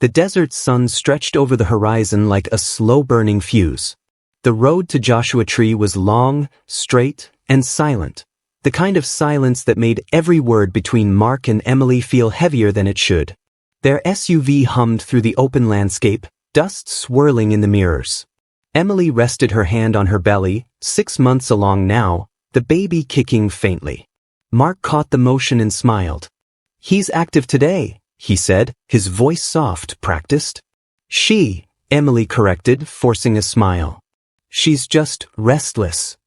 The desert sun stretched over the horizon like a slow-burning fuse. The road to Joshua Tree was long, straight, and silent. The kind of silence that made every word between Mark and Emily feel heavier than it should. Their SUV hummed through the open landscape, dust swirling in the mirrors. Emily rested her hand on her belly, 6 months along now, the baby kicking faintly. Mark caught the motion and smiled. "He's active today," he said, his voice soft, practiced. "She," Emily corrected, forcing a smile. "She's just restless."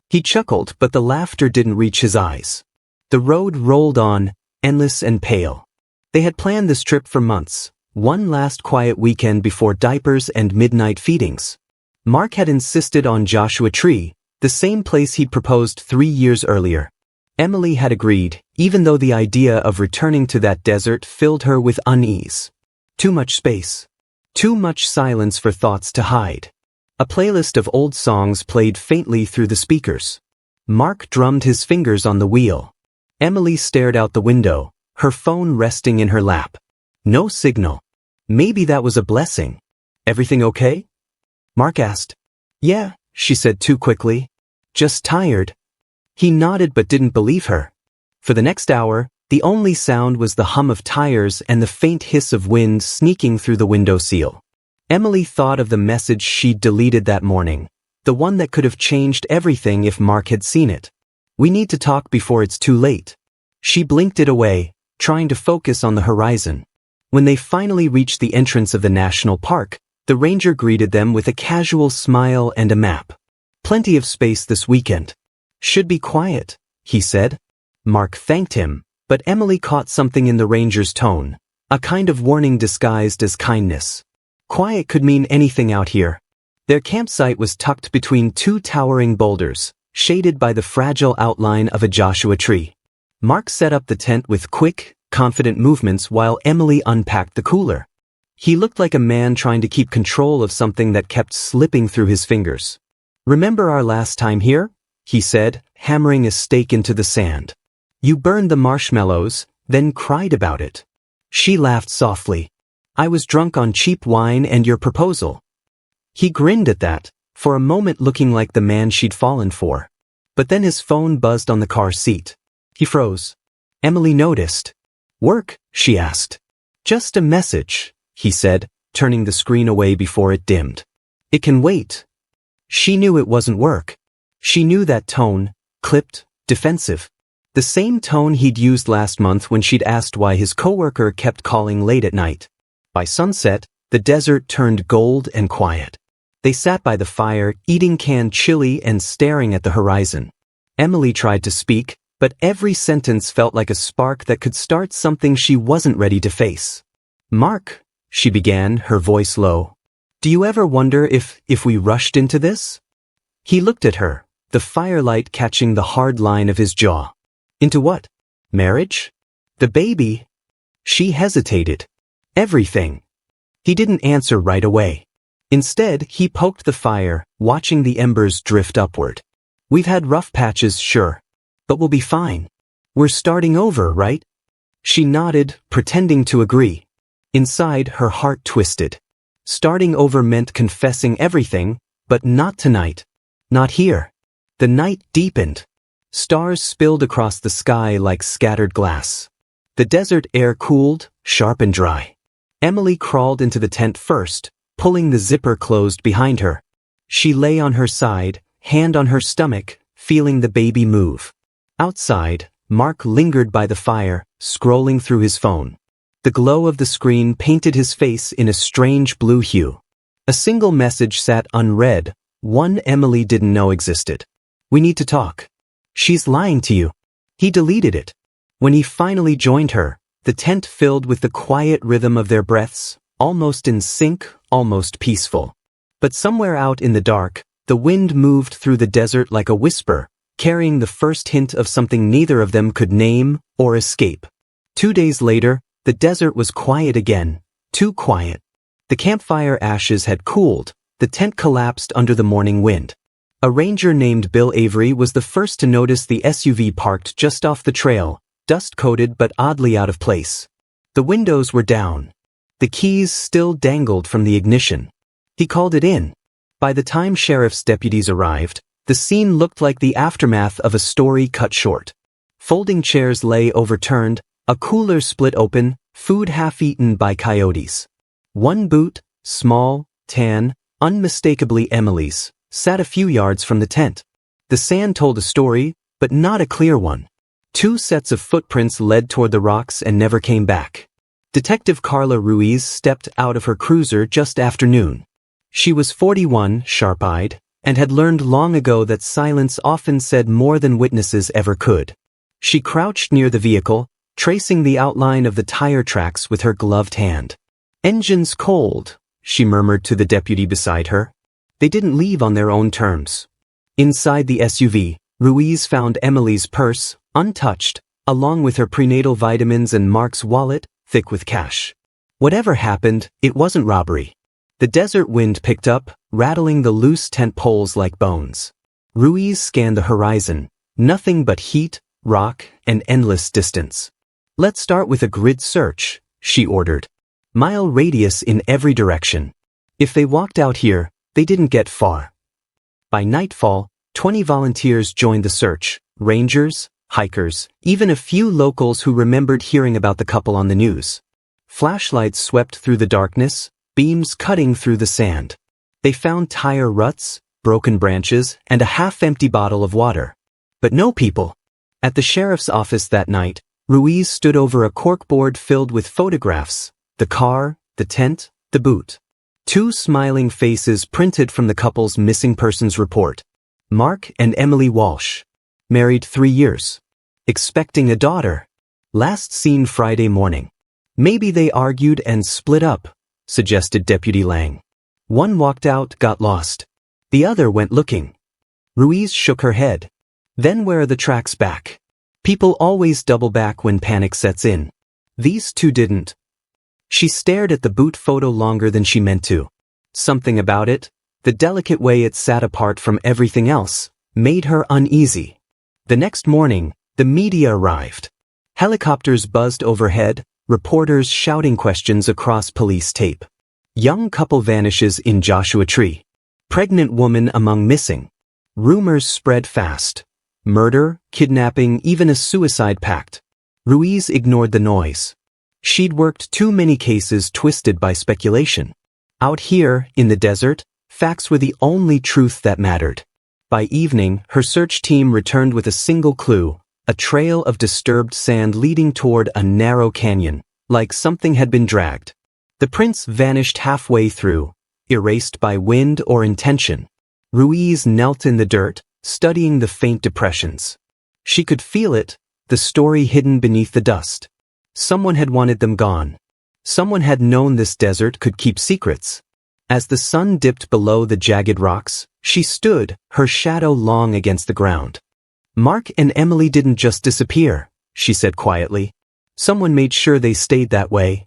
He chuckled, but the laughter didn't reach his eyes. The road rolled on, endless and pale. They had planned this trip for months, one last quiet weekend before diapers and midnight feedings. Mark had insisted on Joshua Tree, the same place he'd proposed 3 years earlier. Emily had agreed, even though the idea of returning to that desert filled her with unease. Too much space. Too much silence for thoughts to hide. A playlist of old songs played faintly through the speakers. Mark drummed his fingers on the wheel. Emily stared out the window, her phone resting in her lap. No signal. Maybe that was a blessing. "Everything okay?" Mark asked. "Yeah," she said too quickly. "Just tired." He nodded but didn't believe her. For the next hour, the only sound was the hum of tires and the faint hiss of wind sneaking through the window sill. Emily thought of the message she'd deleted that morning, the one that could have changed everything if Mark had seen it. "We need to talk before it's too late." She blinked it away, trying to focus on the horizon. When they finally reached the entrance of the national park, the ranger greeted them with a casual smile and a map. "Plenty of space this weekend. Should be quiet," he said. Mark thanked him, but Emily caught something in the ranger's tone, a kind of warning disguised as kindness. Quiet could mean anything out here. Their campsite was tucked between 2 towering boulders, shaded by the fragile outline of a Joshua tree. Mark set up the tent with quick, confident movements while Emily unpacked the cooler. He looked like a man trying to keep control of something that kept slipping through his fingers. "Remember our last time here?" he said, hammering a stake into the sand. "You burned the marshmallows, then cried about it." She laughed softly. "I was drunk on cheap wine and your proposal." He grinned at that, for a moment looking like the man she'd fallen for. But then his phone buzzed on the car seat. He froze. Emily noticed. "Work?" she asked. "Just a message," he said, turning the screen away before it dimmed. "It can wait." She knew it wasn't work. She knew that tone, clipped, defensive. The same tone he'd used last month when she'd asked why his coworker kept calling late at night. By sunset, the desert turned gold and quiet. They sat by the fire, eating canned chili and staring at the horizon. Emily tried to speak, but every sentence felt like a spark that could start something she wasn't ready to face. "Mark," she began, her voice low. "Do you ever wonder if we rushed into this?" He looked at her, the firelight catching the hard line of his jaw. "Into what? Marriage? The baby?" She hesitated. "Everything." He didn't answer right away. Instead, he poked the fire, watching the embers drift upward. "We've had rough patches, sure. But we'll be fine. We're starting over, right?" She nodded, pretending to agree. Inside, her heart twisted. Starting over meant confessing everything, but not tonight. Not here. The night deepened. Stars spilled across the sky like scattered glass. The desert air cooled, sharp and dry. Emily crawled into the tent first, pulling the zipper closed behind her. She lay on her side, hand on her stomach, feeling the baby move. Outside, Mark lingered by the fire, scrolling through his phone. The glow of the screen painted his face in a strange blue hue. A single message sat unread, one Emily didn't know existed. "We need to talk." "She's lying to you." He deleted it. When he finally joined her, the tent filled with the quiet rhythm of their breaths, almost in sync, almost peaceful. But somewhere out in the dark, the wind moved through the desert like a whisper, carrying the first hint of something neither of them could name or escape. 2 days later, the desert was quiet again, too quiet. The campfire ashes had cooled, the tent collapsed under the morning wind. A ranger named Bill Avery was the first to notice the SUV parked just off the trail, dust-coated but oddly out of place. The windows were down. The keys still dangled from the ignition. He called it in. By the time sheriff's deputies arrived, the scene looked like the aftermath of a story cut short. Folding chairs lay overturned, a cooler split open, food half-eaten by coyotes. One boot, small, tan, unmistakably Emily's, sat a few yards from the tent. The sand told a story, but not a clear one. 2 sets of footprints led toward the rocks and never came back. Detective Carla Ruiz stepped out of her cruiser just after noon. She was 41, sharp-eyed, and had learned long ago that silence often said more than witnesses ever could. She crouched near the vehicle, tracing the outline of the tire tracks with her gloved hand. "Engine's cold," she murmured to the deputy beside her. They didn't leave on their own terms. Inside the SUV, Ruiz found Emily's purse, untouched, along with her prenatal vitamins and Mark's wallet, thick with cash. Whatever happened, it wasn't robbery. The desert wind picked up, rattling the loose tent poles like bones. Ruiz scanned the horizon. Nothing but heat, rock, and endless distance. "Let's start with a grid search," she ordered. "Mile radius in every direction." If they walked out here, they didn't get far. By nightfall, 20 volunteers joined the search, rangers, hikers, even a few locals who remembered hearing about the couple on the news. Flashlights swept through the darkness, beams cutting through the sand. They found tire ruts, broken branches, and a half-empty bottle of water. But no people. At the sheriff's office that night, Ruiz stood over a corkboard filled with photographs, the car, the tent, the boot. 2 smiling faces printed from the couple's missing persons report. Mark and Emily Walsh. Married 3 years. Expecting a daughter. Last seen Friday morning. "Maybe they argued and split up," suggested Deputy Lang. "One walked out, got lost. The other went looking." Ruiz shook her head. "Then where are the tracks back? People always double back when panic sets in. These 2 didn't." She stared at the boot photo longer than she meant to. Something about it, the delicate way it sat apart from everything else, made her uneasy. The next morning, the media arrived. Helicopters buzzed overhead, reporters shouting questions across police tape. Young couple vanishes in Joshua Tree. Pregnant woman among missing. Rumors spread fast. Murder, kidnapping, even a suicide pact. Ruiz ignored the noise. She'd worked too many cases twisted by speculation. Out here, in the desert, facts were the only truth that mattered. By evening, her search team returned with a single clue, a trail of disturbed sand leading toward a narrow canyon, like something had been dragged. The prints vanished halfway through, erased by wind or intention. Ruiz knelt in the dirt, studying the faint depressions. She could feel it, the story hidden beneath the dust. Someone had wanted them gone. Someone had known this desert could keep secrets. As the sun dipped below the jagged rocks, she stood, her shadow long against the ground. "Mark and Emily didn't just disappear," she said quietly. "Someone made sure they stayed that way."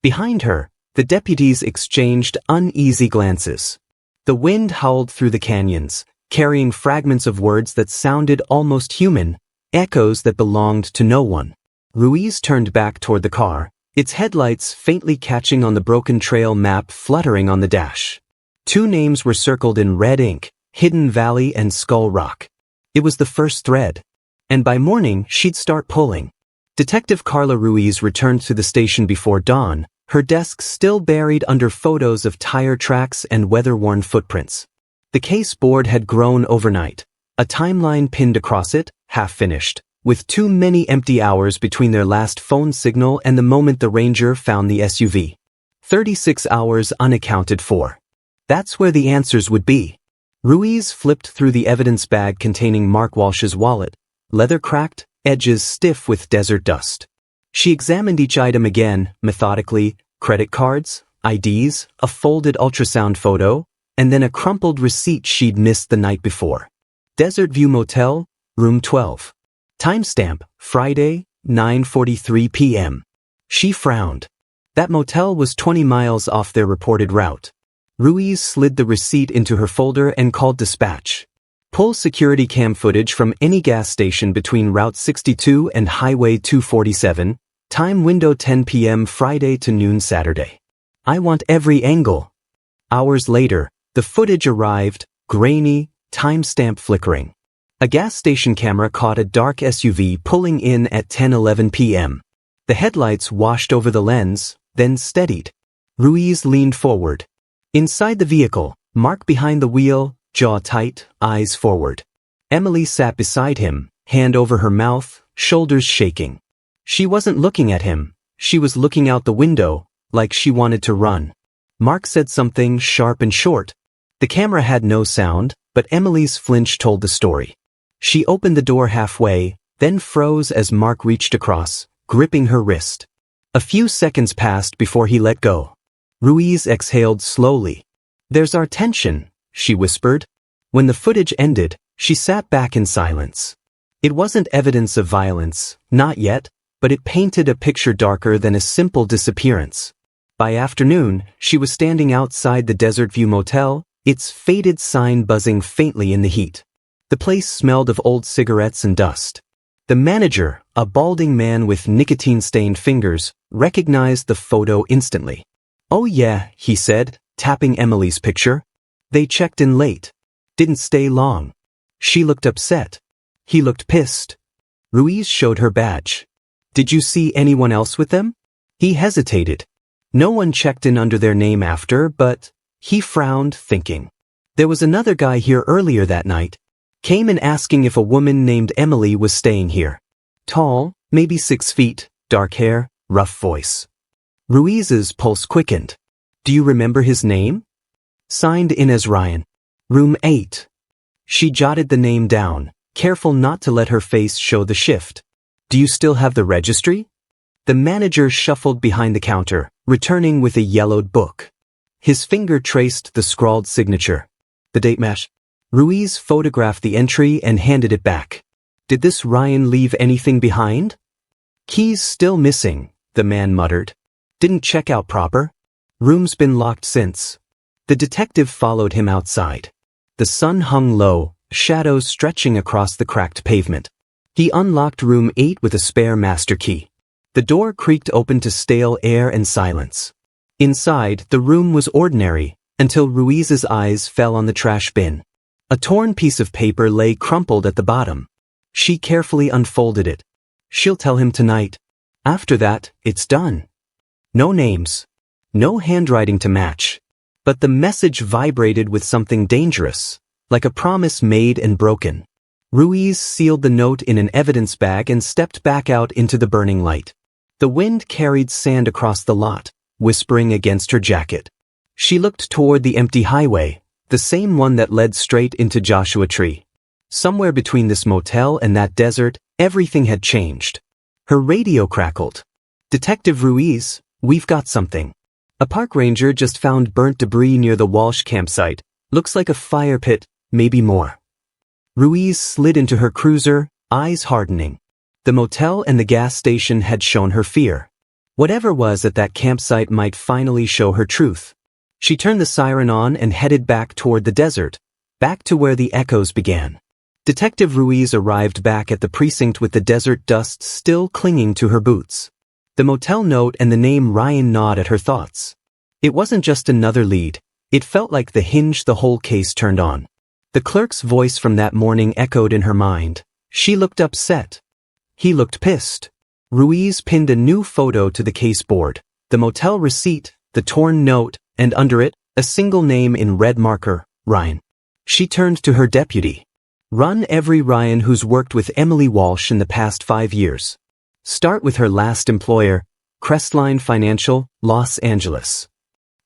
Behind her, the deputies exchanged uneasy glances. The wind howled through the canyons, carrying fragments of words that sounded almost human, echoes that belonged to no one. Ruiz turned back toward the car, its headlights faintly catching on the broken trail map fluttering on the dash. 2 names were circled in red ink, Hidden Valley and Skull Rock. It was the first thread. And by morning, she'd start pulling. Detective Carla Ruiz returned to the station before dawn, her desk still buried under photos of tire tracks and weather-worn footprints. The case board had grown overnight, a timeline pinned across it, half-finished, with too many empty hours between their last phone signal and the moment the ranger found the SUV. 36 hours unaccounted for. That's where the answers would be. Ruiz flipped through the evidence bag containing Mark Walsh's wallet, leather cracked, edges stiff with desert dust. She examined each item again, methodically, credit cards, IDs, a folded ultrasound photo, and then a crumpled receipt she'd missed the night before. Desert View Motel, room 12. Timestamp, Friday, 9:43 p.m. She frowned. That motel was 20 miles off their reported route. Ruiz slid the receipt into her folder and called dispatch. Pull security cam footage from any gas station between Route 62 and Highway 247, time window 10 p.m. Friday to noon Saturday. I want every angle. Hours later, the footage arrived, grainy, timestamp flickering. A gas station camera caught a dark SUV pulling in at 10:11 p.m. The headlights washed over the lens, then steadied. Ruiz leaned forward. Inside the vehicle, Mark behind the wheel, jaw tight, eyes forward. Emily sat beside him, hand over her mouth, shoulders shaking. She wasn't looking at him. She was looking out the window, like she wanted to run. Mark said something sharp and short. The camera had no sound, but Emily's flinch told the story. She opened the door halfway, then froze as Mark reached across, gripping her wrist. A few seconds passed before he let go. Ruiz exhaled slowly. There's our tension, she whispered. When the footage ended, she sat back in silence. It wasn't evidence of violence, not yet, but it painted a picture darker than a simple disappearance. By afternoon, she was standing outside the Desert View Motel, its faded sign buzzing faintly in the heat. The place smelled of old cigarettes and dust. The manager, a balding man with nicotine-stained fingers, recognized the photo instantly. "Oh yeah," he said, tapping Emily's picture. "They checked in late. Didn't stay long." She looked upset. He looked pissed. Ruiz showed her badge. "Did you see anyone else with them?" He hesitated. No one checked in under their name after, but he frowned, thinking. There was another guy here earlier that night. Came in asking if a woman named Emily was staying here. Tall, maybe 6 feet, dark hair, rough voice. Ruiz's pulse quickened. "Do you remember his name?" "Signed in as Ryan. Room 8. She jotted the name down, careful not to let her face show the shift. "Do you still have the registry?" The manager shuffled behind the counter, returning with a yellowed book. His finger traced the scrawled signature. The date matched. Ruiz photographed the entry and handed it back. "Did this Ryan leave anything behind?" "Keys still missing," the man muttered. "Didn't check out proper. Room's been locked since." The detective followed him outside. The sun hung low, shadows stretching across the cracked pavement. He unlocked room 8 with a spare master key. The door creaked open to stale air and silence. Inside, the room was ordinary, until Ruiz's eyes fell on the trash bin. A torn piece of paper lay crumpled at the bottom. She carefully unfolded it. She'll tell him tonight. After that, it's done. No names. No handwriting to match. But the message vibrated with something dangerous, like a promise made and broken. Ruiz sealed the note in an evidence bag and stepped back out into the burning light. The wind carried sand across the lot, whispering against her jacket. She looked toward the empty highway, the same one that led straight into Joshua Tree. Somewhere between this motel and that desert, everything had changed. Her radio crackled. "Detective Ruiz, we've got something. A park ranger just found burnt debris near the Walsh campsite. Looks like a fire pit, maybe more." Ruiz slid into her cruiser, eyes hardening. The motel and the gas station had shown her fear. Whatever was at that campsite might finally show her truth. She turned the siren on and headed back toward the desert, back to where the echoes began. Detective Ruiz arrived back at the precinct with the desert dust still clinging to her boots. The motel note and the name Ryan gnawed at her thoughts. It wasn't just another lead. It felt like the hinge the whole case turned on. The clerk's voice from that morning echoed in her mind. She looked upset. He looked pissed. Ruiz pinned a new photo to the case board. The motel receipt, the torn note, and under it, a single name in red marker, Ryan. She turned to her deputy. "Run every Ryan who's worked with Emily Walsh in the past 5 years. Start with her last employer, Crestline Financial, Los Angeles."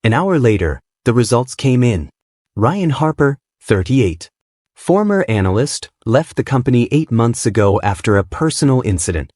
An hour later, the results came in. Ryan Harper, 38. Former analyst, left the company 8 months ago after a personal incident.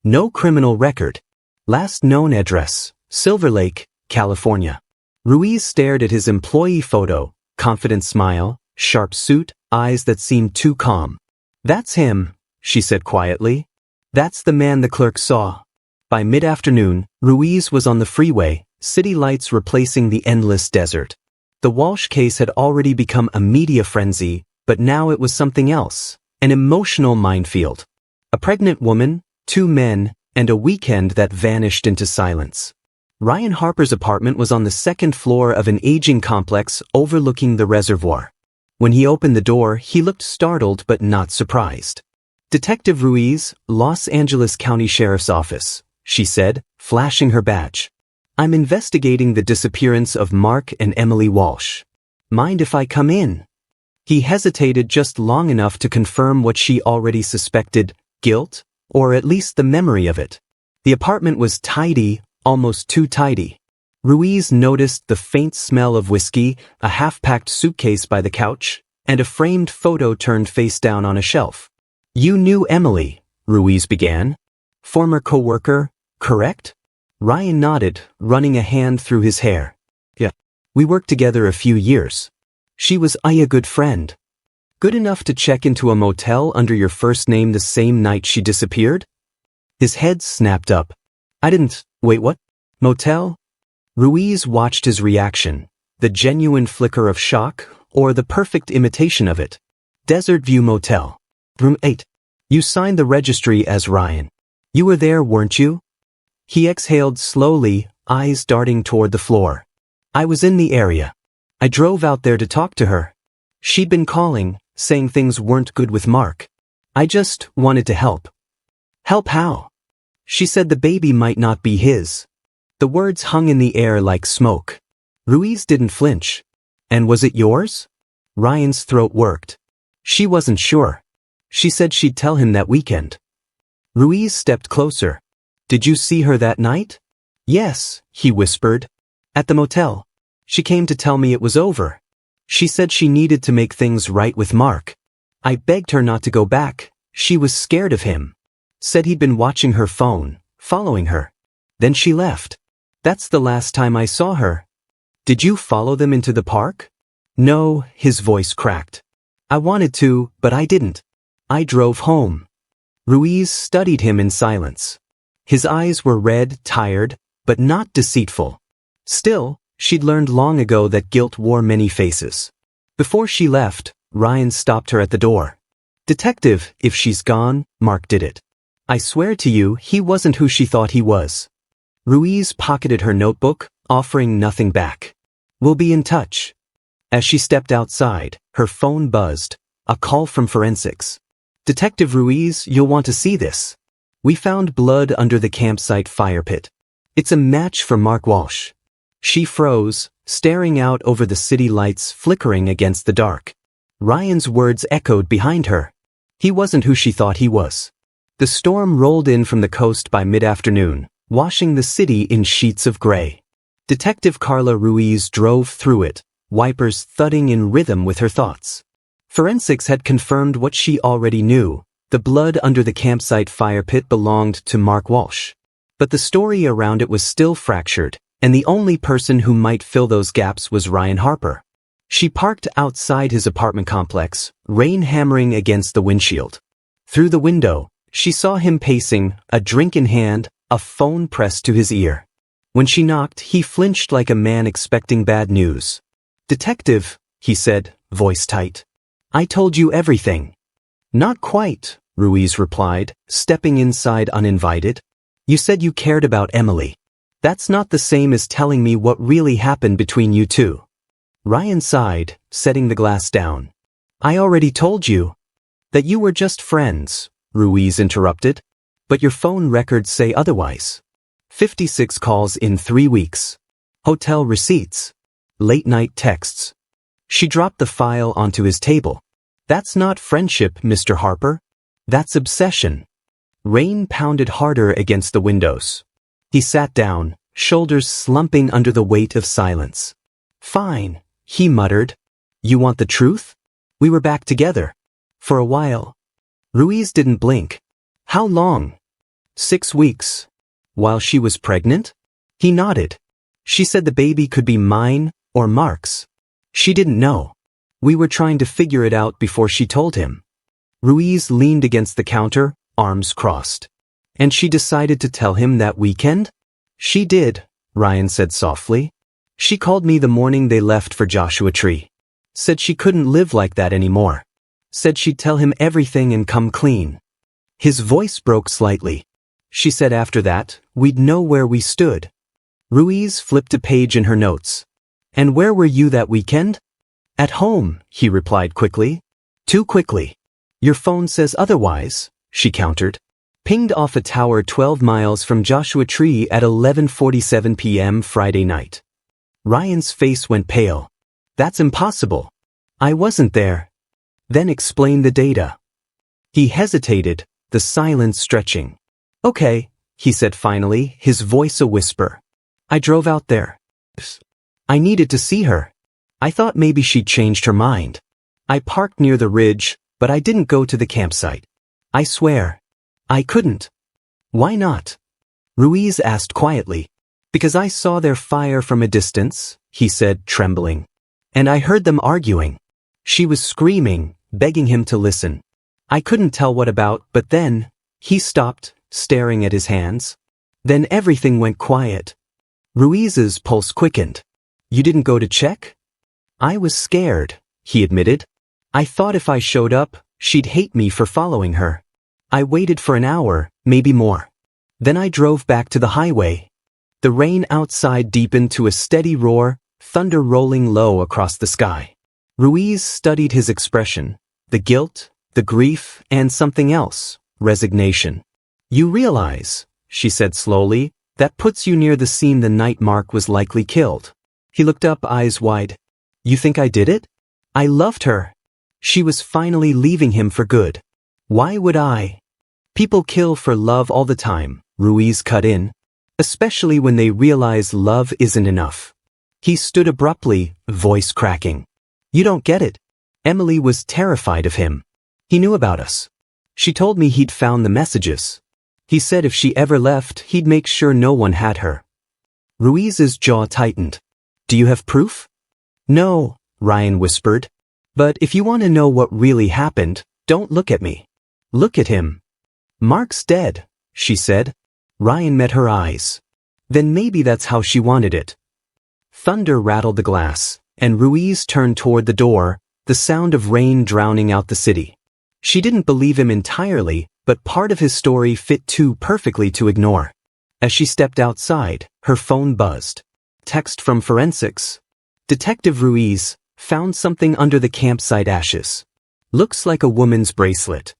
No criminal record. Last known address, Silver Lake, California. Ruiz stared at his employee photo, confident smile, sharp suit, eyes that seemed too calm. "That's him," she said quietly. "That's the man the clerk saw." By mid-afternoon, Ruiz was on the freeway, city lights replacing the endless desert. The Walsh case had already become a media frenzy, but now it was something else, an emotional minefield. A pregnant woman, 2 men, and a weekend that vanished into silence. Ryan Harper's apartment was on the second floor of an aging complex overlooking the reservoir. When he opened the door, he looked startled but not surprised. "Detective Ruiz, Los Angeles County Sheriff's Office," she said, flashing her badge. "I'm investigating the disappearance of Mark and Emily Walsh. Mind if I come in?" He hesitated just long enough to confirm what she already suspected: guilt, or at least the memory of it. The apartment was tidy, almost too tidy. Ruiz noticed the faint smell of whiskey, a half-packed suitcase by the couch, and a framed photo turned face down on a shelf. "You knew Emily," Ruiz began. "Former co-worker, correct?" Ryan nodded, running a hand through his hair. "Yeah. We worked together a few years. She was a good friend. Good enough to check into a motel under your first name the same night she disappeared?" His head snapped up. Wait, what? Motel? Ruiz watched his reaction, the genuine flicker of shock, or the perfect imitation of it. "Desert View Motel. Room 8. You signed the registry as Ryan. You were there, weren't you?" He exhaled slowly, eyes darting toward the floor. "I was in the area. I drove out there to talk to her. She'd been calling, saying things weren't good with Mark. I just wanted to help." "Help how?" "She said the baby might not be his." The words hung in the air like smoke. Ruiz didn't flinch. "And was it yours?" Ryan's throat worked. "She wasn't sure. She said she'd tell him that weekend." Ruiz stepped closer. "Did you see her that night?" "Yes," he whispered. "At the motel. She came to tell me it was over. She said she needed to make things right with Mark. I begged her not to go back. She was scared of him. Said he'd been watching her phone, following her. Then she left. That's the last time I saw her." "Did you follow them into the park?" "No," his voice cracked. "I wanted to, but I didn't. I drove home." Ruiz studied him in silence. His eyes were red, tired, but not deceitful. Still, she'd learned long ago that guilt wore many faces. Before she left, Ryan stopped her at the door. "Detective, if she's gone, Mark did it. I swear to you, he wasn't who she thought he was." Ruiz pocketed her notebook, offering nothing back. "We'll be in touch." As she stepped outside, her phone buzzed, a call from forensics. "Detective Ruiz, you'll want to see this. We found blood under the campsite fire pit. It's a match for Mark Walsh." She froze, staring out over the city lights flickering against the dark. Ryan's words echoed behind her. He wasn't who she thought he was. The storm rolled in from the coast by mid-afternoon, washing the city in sheets of gray. Detective Carla Ruiz drove through it, wipers thudding in rhythm with her thoughts. Forensics had confirmed what she already knew: the blood under the campsite fire pit belonged to Mark Walsh. But the story around it was still fractured, and the only person who might fill those gaps was Ryan Harper. She parked outside his apartment complex, rain hammering against the windshield. Through the window, she saw him pacing, a drink in hand, a phone pressed to his ear. When she knocked, he flinched like a man expecting bad news. "Detective," he said, voice tight. "I told you everything." "Not quite," Ruiz replied, stepping inside uninvited. "You said you cared about Emily. That's not the same as telling me what really happened between you two." Ryan sighed, setting the glass down. "I already told you." "That you were just friends," Ruiz interrupted. "But your phone records say otherwise. 56 calls in 3 weeks. Hotel receipts. Late-night texts." She dropped the file onto his table. "That's not friendship, Mr. Harper. That's obsession." Rain pounded harder against the windows. He sat down, shoulders slumping under the weight of silence. "Fine," he muttered. "You want the truth? We were back together. For a while." Ruiz didn't blink. "How long?" 6 weeks. While she was pregnant? He nodded. "She said the baby could be mine, or Mark's. She didn't know. We were trying to figure it out before she told him." Ruiz leaned against the counter, arms crossed. "And she decided to tell him that weekend?" "She did," Ryan said softly. "She called me the morning they left for Joshua Tree. Said she couldn't live like that anymore. Said she'd tell him everything and come clean." His voice broke slightly. "She said after that, we'd know where we stood." Ruiz flipped a page in her notes. And where were you that weekend? At home, he replied quickly. Too quickly. Your phone says otherwise, she countered. Pinged off a tower 12 miles from Joshua Tree at 11:47 p.m. Friday night. Ryan's face went pale. That's impossible. I wasn't there. Then explain the data. He hesitated, the silence stretching. Okay, he said finally, his voice a whisper. I drove out there. I needed to see her. I thought maybe she'd changed her mind. I parked near the ridge, but I didn't go to the campsite. I swear. I couldn't. Why not? Ruiz asked quietly. Because I saw their fire from a distance, he said, trembling. And I heard them arguing. She was screaming, begging him to listen. I couldn't tell what about, but then, he stopped, staring at his hands. Then everything went quiet. Ruiz's pulse quickened. You didn't go to check? I was scared, he admitted. I thought if I showed up, she'd hate me for following her. I waited for an hour, maybe more. Then I drove back to the highway. The rain outside deepened to a steady roar, thunder rolling low across the sky. Ruiz studied his expression, the guilt, the grief, and something else, resignation. You realize, she said slowly, that puts you near the scene the night Mark was likely killed. He looked up, eyes wide. You think I did it? I loved her. She was finally leaving him for good. Why would I? People kill for love all the time, Ruiz cut in. Especially when they realize love isn't enough. He stood abruptly, voice cracking. You don't get it. Emily was terrified of him. He knew about us. She told me he'd found the messages. He said if she ever left, he'd make sure no one had her. Ruiz's jaw tightened. Do you have proof? No, Ryan whispered. But if you want to know what really happened, don't look at me. Look at him. Mark's dead, she said. Ryan met her eyes. Then maybe that's how she wanted it. Thunder rattled the glass, and Ruiz turned toward the door, the sound of rain drowning out the city. She didn't believe him entirely, but part of his story fit too perfectly to ignore. As she stepped outside, her phone buzzed. Text from forensics. Detective Ruiz found something under the campsite ashes. Looks like a woman's bracelet.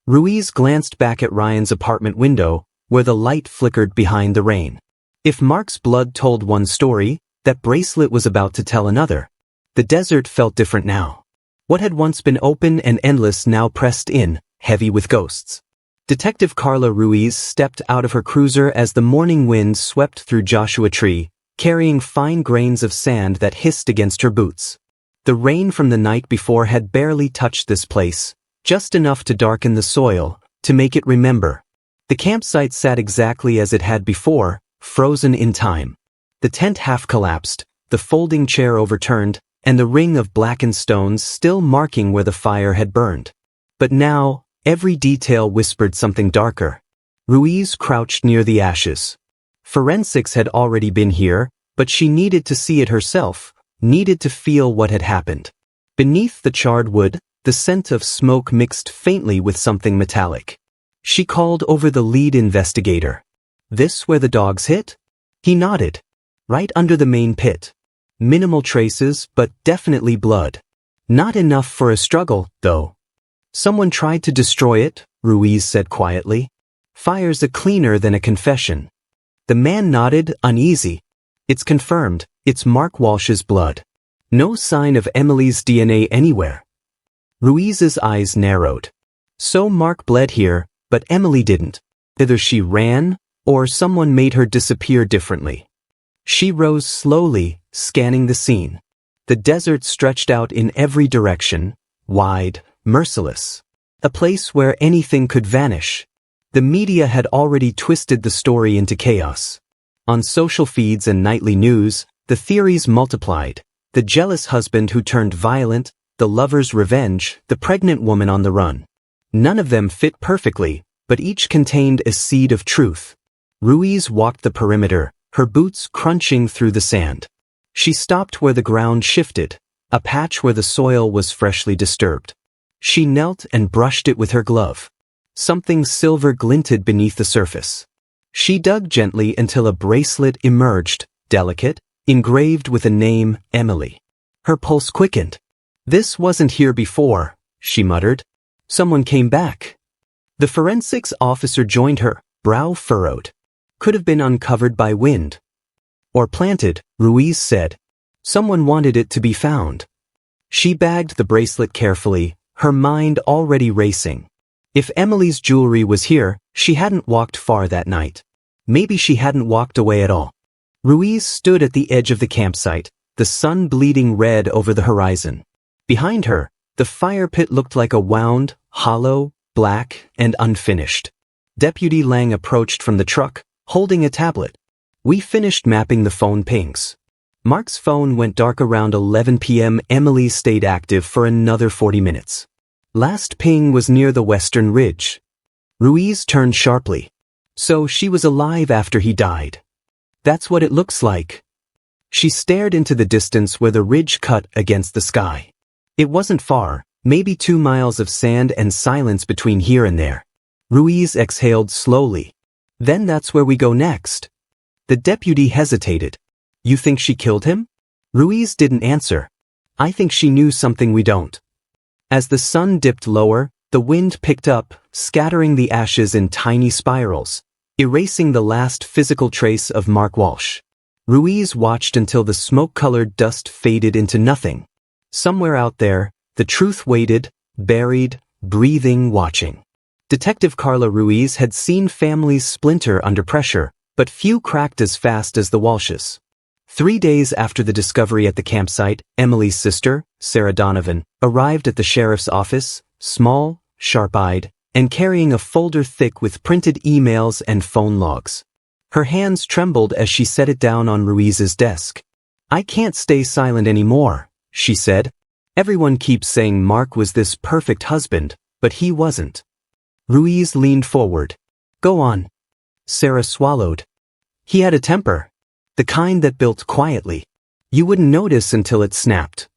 Ruiz glanced back at Ryan's apartment window, where the light flickered behind the rain. If Mark's blood told one story, that bracelet was about to tell another. The desert felt different now. What had once been open and endless now pressed in, heavy with ghosts. Detective Carla Ruiz stepped out of her cruiser as the morning wind swept through Joshua Tree, carrying fine grains of sand that hissed against her boots. The rain from the night before had barely touched this place, just enough to darken the soil, to make it remember. The campsite sat exactly as it had before, frozen in time. The tent half collapsed, the folding chair overturned, and the ring of blackened stones still marking where the fire had burned. But now, every detail whispered something darker. Ruiz crouched near the ashes. Forensics had already been here, but she needed to see it herself, needed to feel what had happened. Beneath the charred wood, the scent of smoke mixed faintly with something metallic. She called over the lead investigator. This where the dogs hit? He nodded. Right under the main pit. Minimal traces, but definitely blood. Not enough for a struggle, though. Someone tried to destroy it, Ruiz said quietly. Fire's a cleaner than a confession. The man nodded, uneasy. It's confirmed, it's Mark Walsh's blood. No sign of Emily's DNA anywhere. Ruiz's eyes narrowed. So Mark bled here, but Emily didn't. Either she ran, or someone made her disappear differently. She rose slowly, scanning the scene. The desert stretched out in every direction, wide, merciless. A place where anything could vanish. The media had already twisted the story into chaos. On social feeds and nightly news, the theories multiplied. The jealous husband who turned violent, the lover's revenge, the pregnant woman on the run. None of them fit perfectly, but each contained a seed of truth. Ruiz walked the perimeter, her boots crunching through the sand. She stopped where the ground shifted, a patch where the soil was freshly disturbed. She knelt and brushed it with her glove. Something silver glinted beneath the surface. She dug gently until a bracelet emerged, delicate, engraved with a name, Emily. Her pulse quickened. "This wasn't here before," she muttered. Someone came back. The forensics officer joined her, brow furrowed. "Could have been uncovered by wind. Or planted," Ruiz said. "Someone wanted it to be found." She bagged the bracelet carefully, her mind already racing. If Emily's jewelry was here, she hadn't walked far that night. Maybe she hadn't walked away at all. Ruiz stood at the edge of the campsite, the sun bleeding red over the horizon. Behind her, the fire pit looked like a wound, hollow, black, and unfinished. Deputy Lang approached from the truck, holding a tablet. "We finished mapping the phone pings." Mark's phone went dark around 11 p.m. Emily stayed active for another 40 minutes. Last ping was near the western ridge. Ruiz turned sharply. "So she was alive after he died." "That's what it looks like." She stared into the distance where the ridge cut against the sky. It wasn't far, maybe 2 miles of sand and silence between here and there. Ruiz exhaled slowly. "Then that's where we go next." The deputy hesitated. "You think she killed him?" Ruiz didn't answer. "I think she knew something we don't." As the sun dipped lower, the wind picked up, scattering the ashes in tiny spirals, erasing the last physical trace of Mark Walsh. Ruiz watched until the smoke-colored dust faded into nothing. Somewhere out there, the truth waited, buried, breathing, watching. Detective Carla Ruiz had seen families splinter under pressure, but few cracked as fast as the Walshes. 3 days after the discovery at the campsite, Emily's sister, Sarah Donovan, arrived at the sheriff's office, small, sharp-eyed, and carrying a folder thick with printed emails and phone logs. Her hands trembled as she set it down on Ruiz's desk. "I can't stay silent anymore," she said. "Everyone keeps saying Mark was this perfect husband, but he wasn't." Ruiz leaned forward. "Go on." Sarah swallowed. "He had a temper. The kind that built quietly. You wouldn't notice until it snapped."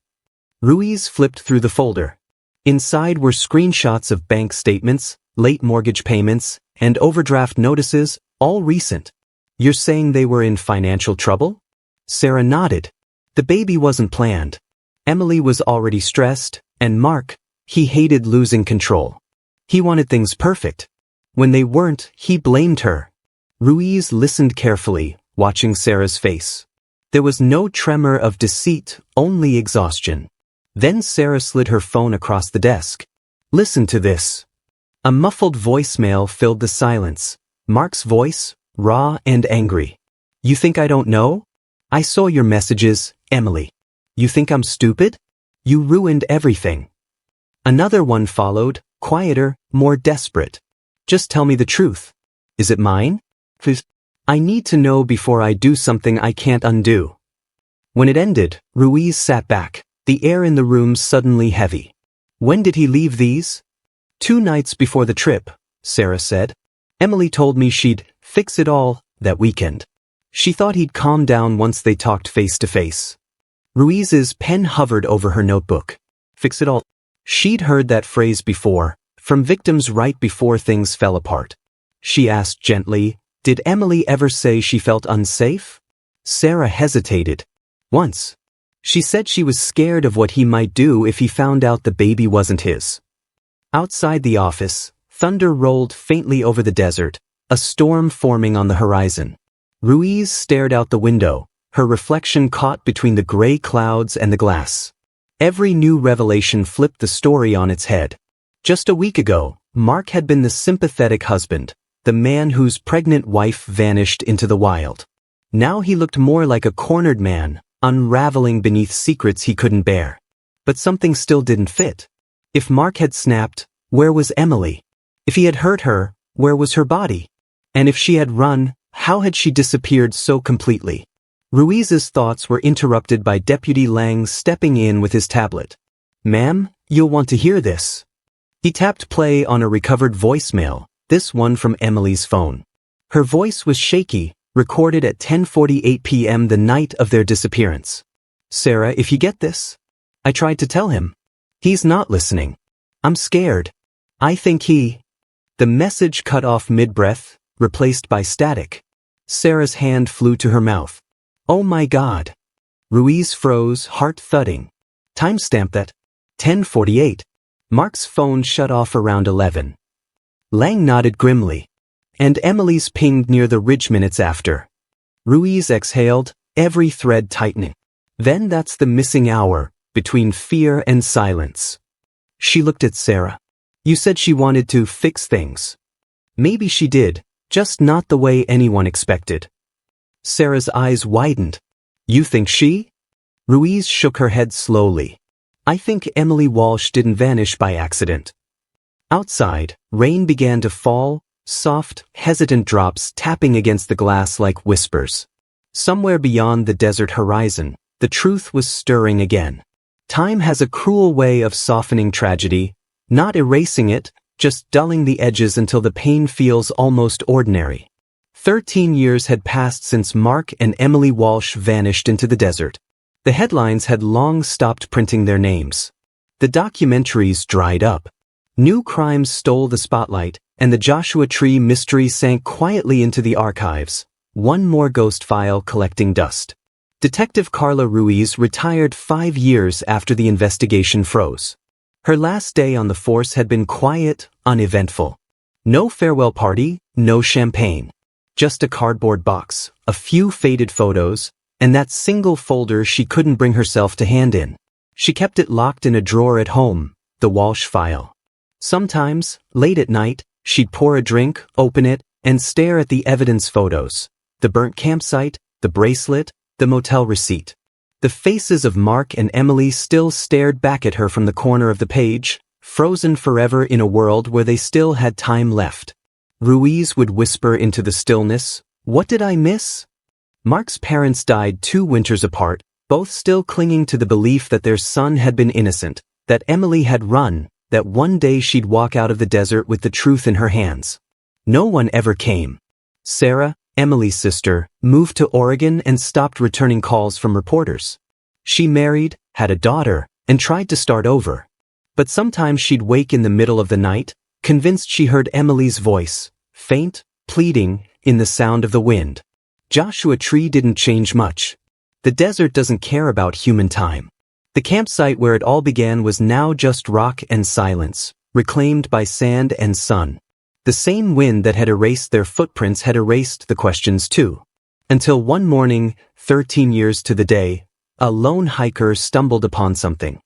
Ruiz flipped through the folder. Inside were screenshots of bank statements, late mortgage payments, and overdraft notices, all recent. "You're saying they were in financial trouble?" Sarah nodded. "The baby wasn't planned. Emily was already stressed, and Mark, he hated losing control. He wanted things perfect. When they weren't, he blamed her." Ruiz listened carefully, watching Sarah's face. There was no tremor of deceit, only exhaustion. Then Sarah slid her phone across the desk. "Listen to this." A muffled voicemail filled the silence. Mark's voice, raw and angry. "You think I don't know? I saw your messages, Emily. You think I'm stupid? You ruined everything." Another one followed, quieter, more desperate. "Just tell me the truth. Is it mine? Please. I need to know before I do something I can't undo." When it ended, Ruiz sat back, the air in the room suddenly heavy. "When did he leave these?" 2 nights before the trip," Sarah said. "Emily told me she'd fix it all that weekend. She thought he'd calm down once they talked face to face." Ruiz's pen hovered over her notebook. "Fix it all." She'd heard that phrase before, from victims right before things fell apart. She asked gently, "Did Emily ever say she felt unsafe?" Sarah hesitated. "Once. She said she was scared of what he might do if he found out the baby wasn't his." Outside the office, thunder rolled faintly over the desert, a storm forming on the horizon. Ruiz stared out the window, her reflection caught between the gray clouds and the glass. Every new revelation flipped the story on its head. Just a week ago, Mark had been the sympathetic husband, the man whose pregnant wife vanished into the wild. Now he looked more like a cornered man, unraveling beneath secrets he couldn't bear. But something still didn't fit. If Mark had snapped, where was Emily? If he had hurt her, where was her body? And if she had run, how had she disappeared so completely? Ruiz's thoughts were interrupted by Deputy Lang stepping in with his tablet. "Ma'am, you'll want to hear this." He tapped play on a recovered voicemail, this one from Emily's phone. Her voice was shaky, recorded at 10:48 p.m. the night of their disappearance. "Sarah, if you get this. I tried to tell him. He's not listening. I'm scared. I think he—" The message cut off mid-breath, replaced by static. Sarah's hand flew to her mouth. Oh my God. Ruiz froze, heart thudding. Timestamp that. 10:48. Mark's phone shut off around 11. Lang nodded grimly. And Emily's pinged near the ridge minutes after. Ruiz exhaled, every thread tightening. Then that's the missing hour, between fear and silence. She looked at Sarah. You said she wanted to fix things. Maybe she did, just not the way anyone expected. Sarah's eyes widened. You think she? Ruiz shook her head slowly. I think Emily Walsh didn't vanish by accident. Outside, rain began to fall, soft, hesitant drops tapping against the glass like whispers. Somewhere beyond the desert horizon, the truth was stirring again. Time has a cruel way of softening tragedy, not erasing it, just dulling the edges until the pain feels almost ordinary. 13 years had passed since Mark and Emily Walsh vanished into the desert. The headlines had long stopped printing their names. The documentaries dried up. New crimes stole the spotlight, and the Joshua Tree mystery sank quietly into the archives. One more ghost file collecting dust. Detective Carla Ruiz retired 5 years after the investigation froze. Her last day on the force had been quiet, uneventful. No farewell party, no champagne. Just a cardboard box, a few faded photos, and that single folder she couldn't bring herself to hand in. She kept it locked in a drawer at home, the Walsh file. Sometimes, late at night, she'd pour a drink, open it, and stare at the evidence photos. The burnt campsite, the bracelet, the motel receipt. The faces of Mark and Emily still stared back at her from the corner of the page, frozen forever in a world where they still had time left. Ruiz would whisper into the stillness, "What did I miss?" Mark's parents died 2 winters apart, both still clinging to the belief that their son had been innocent, that Emily had run, that one day she'd walk out of the desert with the truth in her hands. No one ever came. Sarah, Emily's sister, moved to Oregon and stopped returning calls from reporters. She married, had a daughter, and tried to start over. But sometimes she'd wake in the middle of the night, convinced she heard Emily's voice, faint, pleading, in the sound of the wind. Joshua Tree didn't change much. The desert doesn't care about human time. The campsite where it all began was now just rock and silence, reclaimed by sand and sun. The same wind that had erased their footprints had erased the questions too. Until one morning, 13 years to the day, a lone hiker stumbled upon something.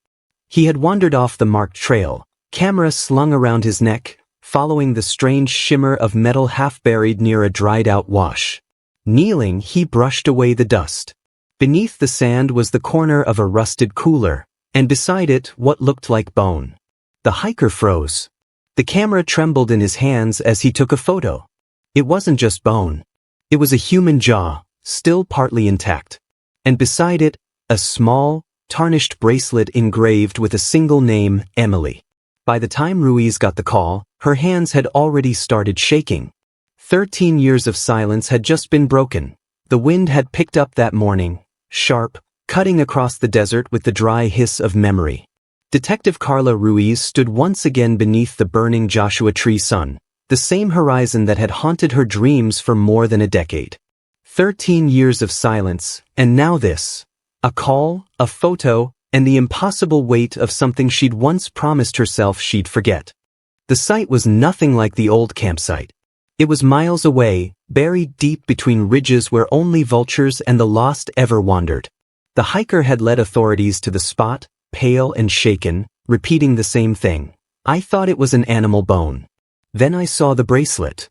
He had wandered off the marked trail, camera slung around his neck, following the strange shimmer of metal half buried near a dried-out wash. Kneeling, he brushed away the dust. Beneath the sand was the corner of a rusted cooler, and beside it what looked like bone. The hiker froze. The camera trembled in his hands as he took a photo. It wasn't just bone. It was a human jaw, still partly intact. And beside it, a small, tarnished bracelet engraved with a single name, Emily. By the time Ruiz got the call, her hands had already started shaking. 13 years of silence had just been broken. The wind had picked up that morning, sharp, cutting across the desert with the dry hiss of memory. Detective Carla Ruiz stood once again beneath the burning Joshua Tree sun, the same horizon that had haunted her dreams for more than a decade. 13 years of silence, and now this. A call, a photo, and the impossible weight of something she'd once promised herself she'd forget. The site was nothing like the old campsite. It was miles away, buried deep between ridges where only vultures and the lost ever wandered. The hiker had led authorities to the spot, pale and shaken, repeating the same thing. I thought it was an animal bone. Then I saw the bracelet.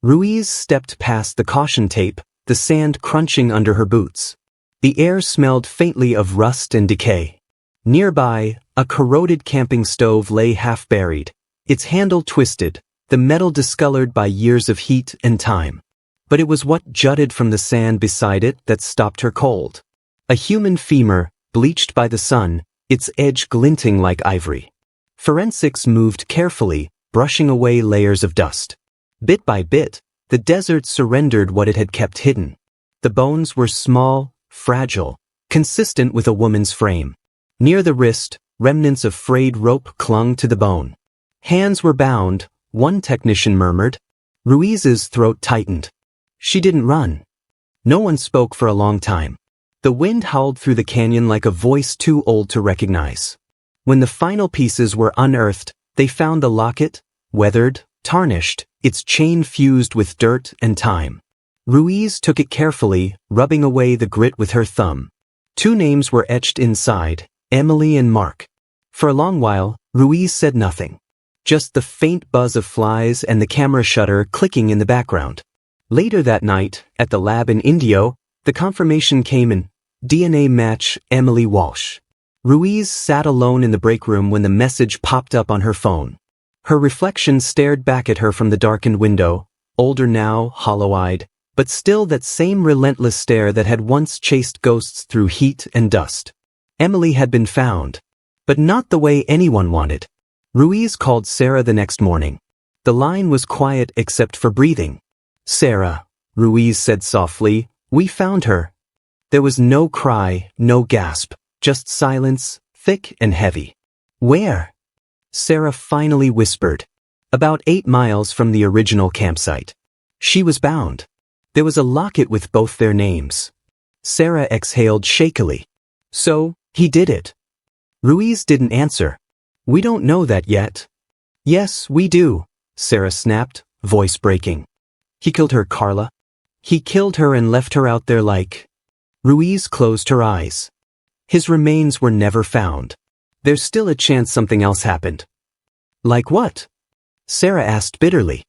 Ruiz stepped past the caution tape, the sand crunching under her boots. The air smelled faintly of rust and decay. Nearby, a corroded camping stove lay half buried, its handle twisted, the metal discolored by years of heat and time. But it was what jutted from the sand beside it that stopped her cold. A human femur, bleached by the sun, its edge glinting like ivory. Forensics moved carefully, brushing away layers of dust. Bit by bit, the desert surrendered what it had kept hidden. The bones were small, fragile, consistent with a woman's frame. Near the wrist, remnants of frayed rope clung to the bone. Hands were bound, one technician murmured. Ruiz's throat tightened. She didn't run. No one spoke for a long time. The wind howled through the canyon like a voice too old to recognize. When the final pieces were unearthed, they found the locket, weathered, tarnished, its chain fused with dirt and time. Ruiz took it carefully, rubbing away the grit with her thumb. 2 names were etched inside, Emily and Mark. For a long while, Ruiz said nothing. Just the faint buzz of flies and the camera shutter clicking in the background. Later that night, at the lab in Indio, the confirmation came in. DNA match Emily Walsh. Ruiz sat alone in the break room when the message popped up on her phone. Her reflection stared back at her from the darkened window, older now, hollow-eyed, but still that same relentless stare that had once chased ghosts through heat and dust. Emily had been found, but not the way anyone wanted. Ruiz called Sarah the next morning. The line was quiet except for breathing. "Sarah," Ruiz said softly, "we found her." There was no cry, no gasp, just silence, thick and heavy. "Where?" Sarah finally whispered. "About 8 miles from the original campsite." She was bound. There was a locket with both their names. Sarah exhaled shakily. "So, he did it." Ruiz didn't answer. "We don't know that yet." "Yes, we do," Sarah snapped, voice breaking. "He killed her, Carla. He killed her and left her out there like..." Ruiz closed her eyes. His remains were never found. There's still a chance something else happened. "Like what?" Sarah asked bitterly.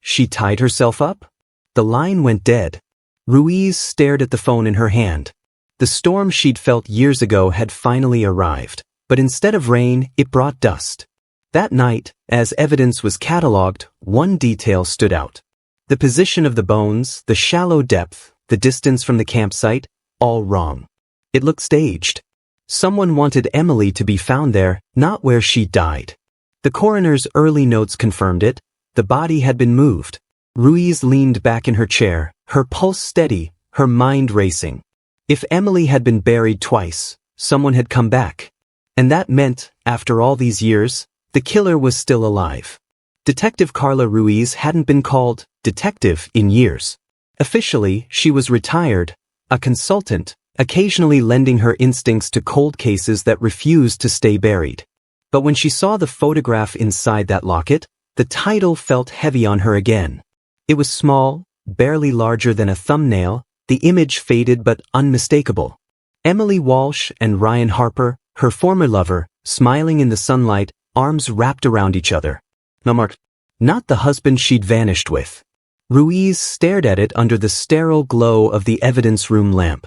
"She tied herself up?" The line went dead. Ruiz stared at the phone in her hand. The storm she'd felt years ago had finally arrived, but instead of rain, it brought dust. That night, as evidence was catalogued, one detail stood out. The position of the bones, the shallow depth, the distance from the campsite, all wrong. It looked staged. Someone wanted Emily to be found there, not where she died. The coroner's early notes confirmed it. The body had been moved. Ruiz leaned back in her chair, her pulse steady, her mind racing. If Emily had been buried twice, someone had come back. And that meant, after all these years, the killer was still alive. Detective Carla Ruiz hadn't been called detective in years. Officially, she was retired, a consultant, occasionally lending her instincts to cold cases that refused to stay buried. But when she saw the photograph inside that locket, the title felt heavy on her again. It was small, barely larger than a thumbnail, the image faded but unmistakable. Emily Walsh and Ryan Harper, her former lover, smiling in the sunlight, arms wrapped around each other. Not the husband she'd vanished with. Ruiz stared at it under the sterile glow of the evidence room lamp.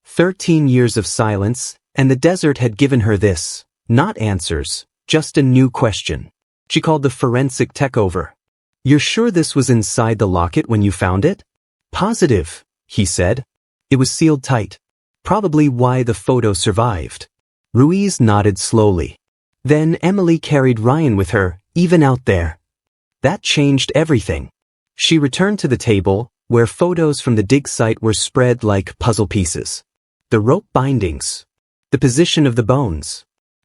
13 years of silence, and the desert had given her this, not answers, just a new question. She called the forensic tech over. "You're sure this was inside the locket when you found it?" "Positive," he said. "It was sealed tight. Probably why the photo survived." Ruiz nodded slowly. "Then Emily carried Ryan with her, even out there." That changed everything. She returned to the table, where photos from the dig site were spread like puzzle pieces. The rope bindings. The position of the bones.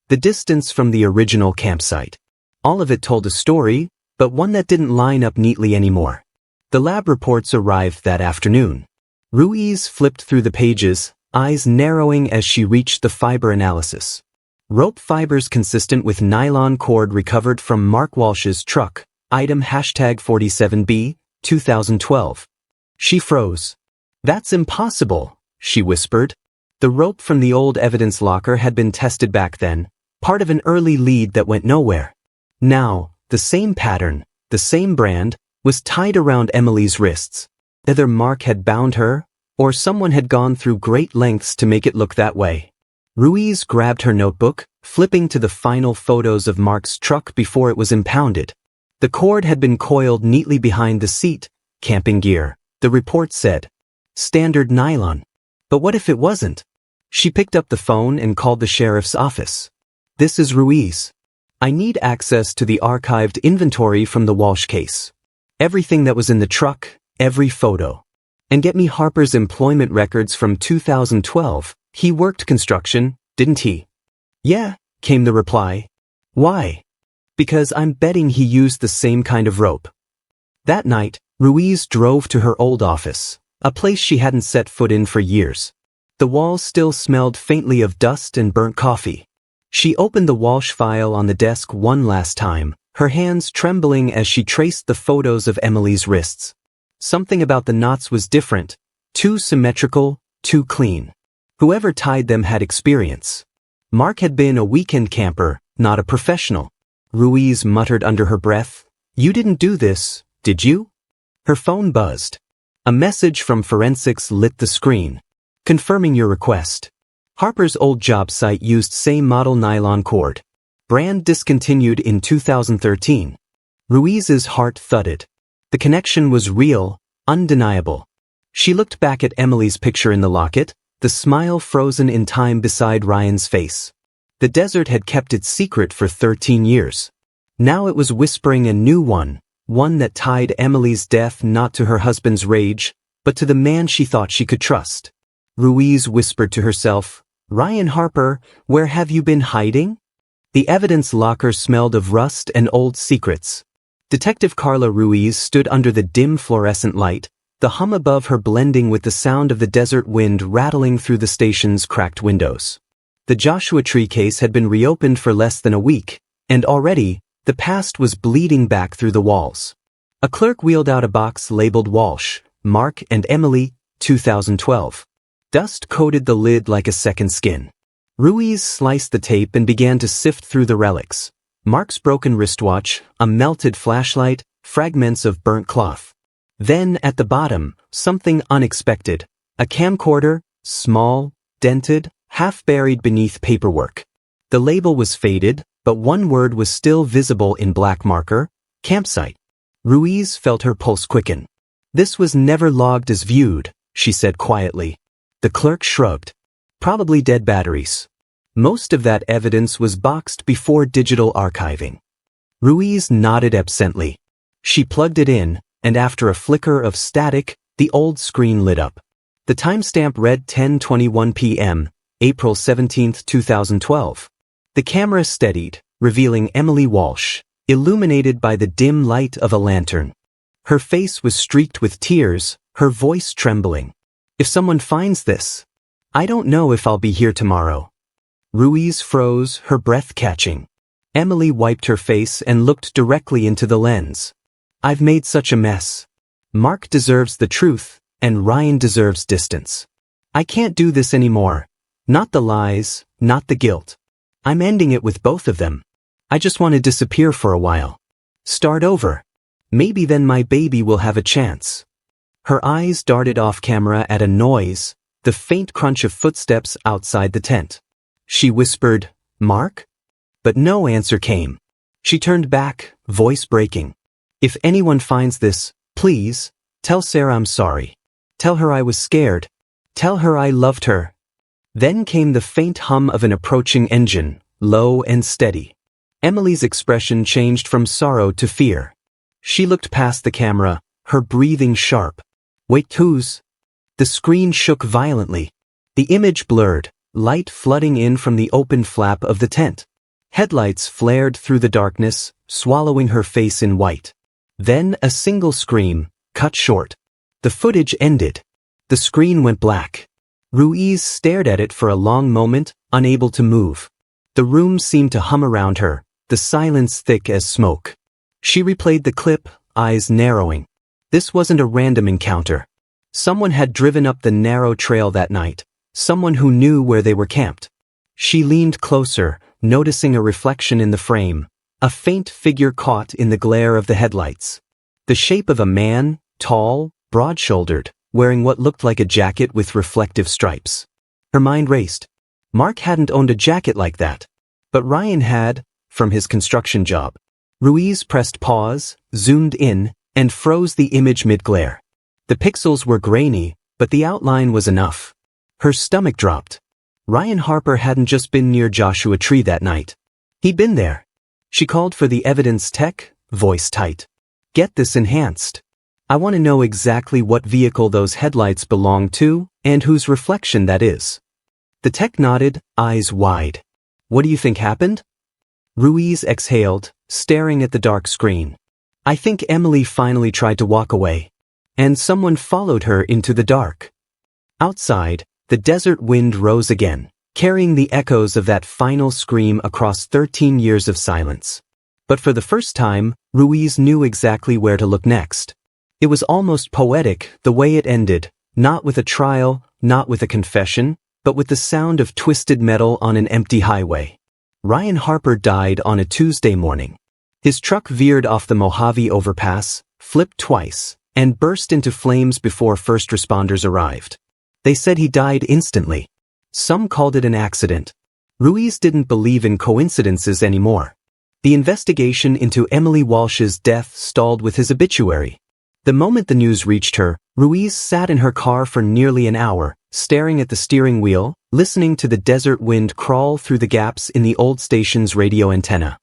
The distance from the original campsite. All of it told a story, but one that didn't line up neatly anymore. The lab reports arrived that afternoon. Ruiz flipped through the pages, eyes narrowing as she reached the fiber analysis. Rope fibers consistent with nylon cord recovered from Mark Walsh's truck, item #47B, 2012. She froze. "That's impossible," she whispered. The rope from the old evidence locker had been tested back then, part of an early lead that went nowhere. Now, the same pattern, the same brand, was tied around Emily's wrists. Either Mark had bound her, or someone had gone through great lengths to make it look that way. Ruiz grabbed her notebook, flipping to the final photos of Mark's truck before it was impounded. The cord had been coiled neatly behind the seat, camping gear, the report said. Standard nylon. But what if it wasn't? She picked up the phone and called the sheriff's office. "This is Ruiz. I need access to the archived inventory from the Walsh case. Everything that was in the truck, every photo. And get me Harper's employment records from 2012. He worked construction, didn't he?" "Yeah," came the reply. "Why?" "Because I'm betting he used the same kind of rope." That night, Ruiz drove to her old office, a place she hadn't set foot in for years. The walls still smelled faintly of dust and burnt coffee. She opened the Walsh file on the desk one last time, her hands trembling as she traced the photos of Emily's wrists. Something about the knots was different, too symmetrical, too clean. Whoever tied them had experience. Mark had been a weekend camper, not a professional. Ruiz muttered under her breath, "You didn't do this, did you?" Her phone buzzed. A message from forensics lit the screen. "Confirming your request. Harper's old job site used same model nylon cord. Brand discontinued in 2013. Ruiz's heart thudded. The connection was real, undeniable. She looked back at Emily's picture in the locket, the smile frozen in time beside Ryan's face. The desert had kept its secret for 13 years. Now it was whispering a new one that tied Emily's death not to her husband's rage, but to the man she thought she could trust. Ruiz whispered to herself, "Ryan Harper, where have you been hiding?" The evidence locker smelled of rust and old secrets. Detective Carla Ruiz stood under the dim fluorescent light, the hum above her blending with the sound of the desert wind rattling through the station's cracked windows. The Joshua Tree case had been reopened for less than a week, and already, the past was bleeding back through the walls. A clerk wheeled out a box labeled Walsh, Mark and Emily, 2012. Dust coated the lid like a second skin. Ruiz sliced the tape and began to sift through the relics. Mark's broken wristwatch, a melted flashlight, fragments of burnt cloth. Then, at the bottom, something unexpected. A camcorder, small, dented, half buried beneath paperwork. The label was faded, but one word was still visible in black marker: campsite. Ruiz felt her pulse quicken. "This was never logged as viewed," she said quietly. The clerk shrugged. "Probably dead batteries." Most of that evidence was boxed before digital archiving. Ruiz nodded absently. She plugged it in, and after a flicker of static, the old screen lit up. The timestamp read 10:21 p.m., April 17, 2012. The camera steadied, revealing Emily Walsh, illuminated by the dim light of a lantern. Her face was streaked with tears, her voice trembling. "If someone finds this, I don't know if I'll be here tomorrow." Ruiz froze, her breath catching. Emily wiped her face and looked directly into the lens. "I've made such a mess. Mark deserves the truth, and Ryan deserves distance. I can't do this anymore. Not the lies, not the guilt. I'm ending it with both of them. I just want to disappear for a while. Start over. Maybe then my baby will have a chance." Her eyes darted off camera at a noise, the faint crunch of footsteps outside the tent. She whispered, "Mark?" But no answer came. She turned back, voice breaking. "If anyone finds this, please, tell Sarah I'm sorry. Tell her I was scared. Tell her I loved her." Then came the faint hum of an approaching engine, low and steady. Emily's expression changed from sorrow to fear. She looked past the camera, her breathing sharp. "Wait, who's?" The screen shook violently. The image blurred, light flooding in from the open flap of the tent. Headlights flared through the darkness, swallowing her face in white. Then a single scream, cut short. The footage ended. The screen went black. Ruiz stared at it for a long moment, unable to move. The room seemed to hum around her, the silence thick as smoke. She replayed the clip, eyes narrowing. This wasn't a random encounter. Someone had driven up the narrow trail that night. Someone who knew where they were camped. She leaned closer, noticing a reflection in the frame, a faint figure caught in the glare of the headlights. The shape of a man, tall, broad-shouldered, wearing what looked like a jacket with reflective stripes. Her mind raced. Mark hadn't owned a jacket like that. But Ryan had, from his construction job. Ruiz pressed pause, zoomed in, and froze the image mid-glare. The pixels were grainy, but the outline was enough. Her stomach dropped. Ryan Harper hadn't just been near Joshua Tree that night. He'd been there. She called for the evidence tech, voice tight. "Get this enhanced. I want to know exactly what vehicle those headlights belong to, and whose reflection that is." The tech nodded, eyes wide. "What do you think happened?" Ruiz exhaled, staring at the dark screen. I think Emily finally tried to walk away. And someone followed her into the dark. Outside, the desert wind rose again, carrying the echoes of that final scream across 13 years of silence. But for the first time, Ruiz knew exactly where to look next. It was almost poetic, the way it ended, not with a trial, not with a confession, but with the sound of twisted metal on an empty highway. Ryan Harper died on a Tuesday morning. His truck veered off the Mojave overpass, flipped twice, and burst into flames before first responders arrived. They said he died instantly. Some called it an accident. Ruiz didn't believe in coincidences anymore. The investigation into Emily Walsh's death stalled with his obituary. The moment the news reached her, Ruiz sat in her car for nearly an hour, staring at the steering wheel, listening to the desert wind crawl through the gaps in the old station's radio antenna.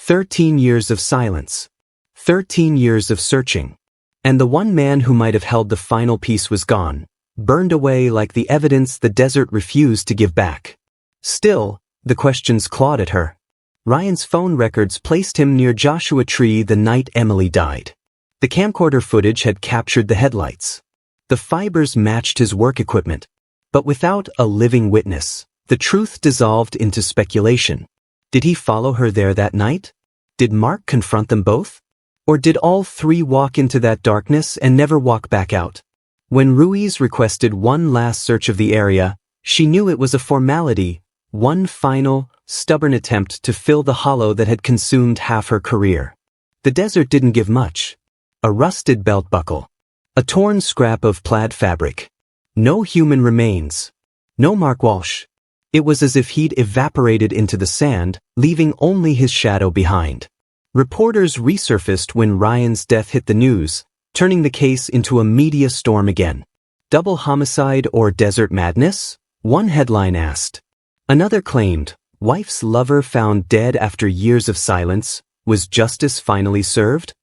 13 years of silence. 13 years of searching. And the one man who might have held the final piece was gone, burned away like the evidence the desert refused to give back. Still, the questions clawed at her. Ryan's phone records placed him near Joshua Tree the night Emily died. The camcorder footage had captured the headlights. The fibers matched his work equipment. But without a living witness, the truth dissolved into speculation. Did he follow her there that night? Did Mark confront them both? Or did all three walk into that darkness and never walk back out? When Ruiz requested one last search of the area, she knew it was a formality, one final, stubborn attempt to fill the hollow that had consumed half her career. The desert didn't give much. A rusted belt buckle. A torn scrap of plaid fabric. No human remains. No Mark Walsh. It was as if he'd evaporated into the sand, leaving only his shadow behind. Reporters resurfaced when Ryan's death hit the news, turning the case into a media storm again. Double homicide or desert madness? One headline asked. Another claimed, wife's lover found dead after years of silence. Was justice finally served?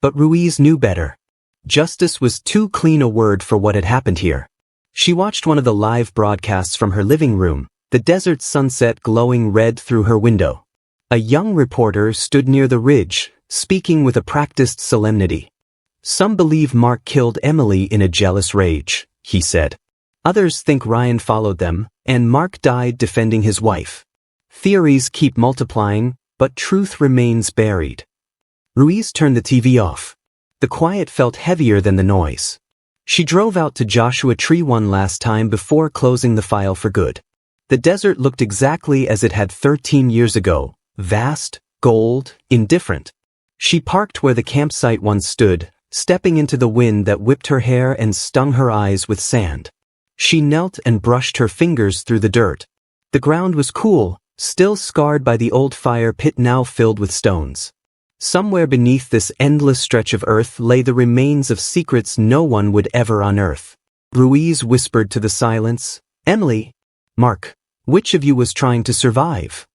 But Ruiz knew better. Justice was too clean a word for what had happened here. She watched one of the live broadcasts from her living room, the desert sunset glowing red through her window. A young reporter stood near the ridge, speaking with a practiced solemnity. Some believe Mark killed Emily in a jealous rage, he said. Others think Ryan followed them, and Mark died defending his wife. Theories keep multiplying, but truth remains buried. Ruiz turned the TV off. The quiet felt heavier than the noise. She drove out to Joshua Tree one last time before closing the file for good. The desert looked exactly as it had 13 years ago, vast, gold, indifferent. She parked where the campsite once stood, stepping into the wind that whipped her hair and stung her eyes with sand. She knelt and brushed her fingers through the dirt. The ground was cool, still scarred by the old fire pit now filled with stones. Somewhere beneath this endless stretch of earth lay the remains of secrets no one would ever unearth. Ruiz whispered to the silence, "Emily, Mark, which of you was trying to survive?"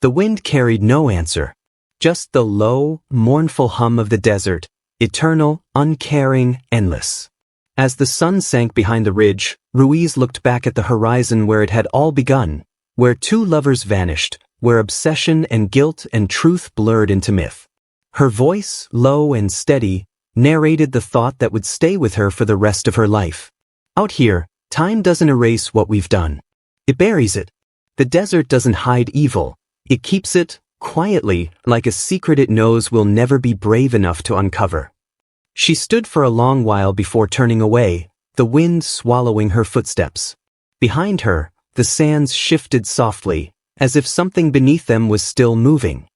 The wind carried no answer. Just the low, mournful hum of the desert, eternal, uncaring, endless. As the sun sank behind the ridge, Ruiz looked back at the horizon where it had all begun, where two lovers vanished, where obsession and guilt and truth blurred into myth. Her voice, low and steady, narrated the thought that would stay with her for the rest of her life. Out here, time doesn't erase what we've done. It buries it. The desert doesn't hide evil. It keeps it, quietly, like a secret it knows will never be brave enough to uncover. She stood for a long while before turning away, the wind swallowing her footsteps. Behind her, the sands shifted softly, as if something beneath them was still moving.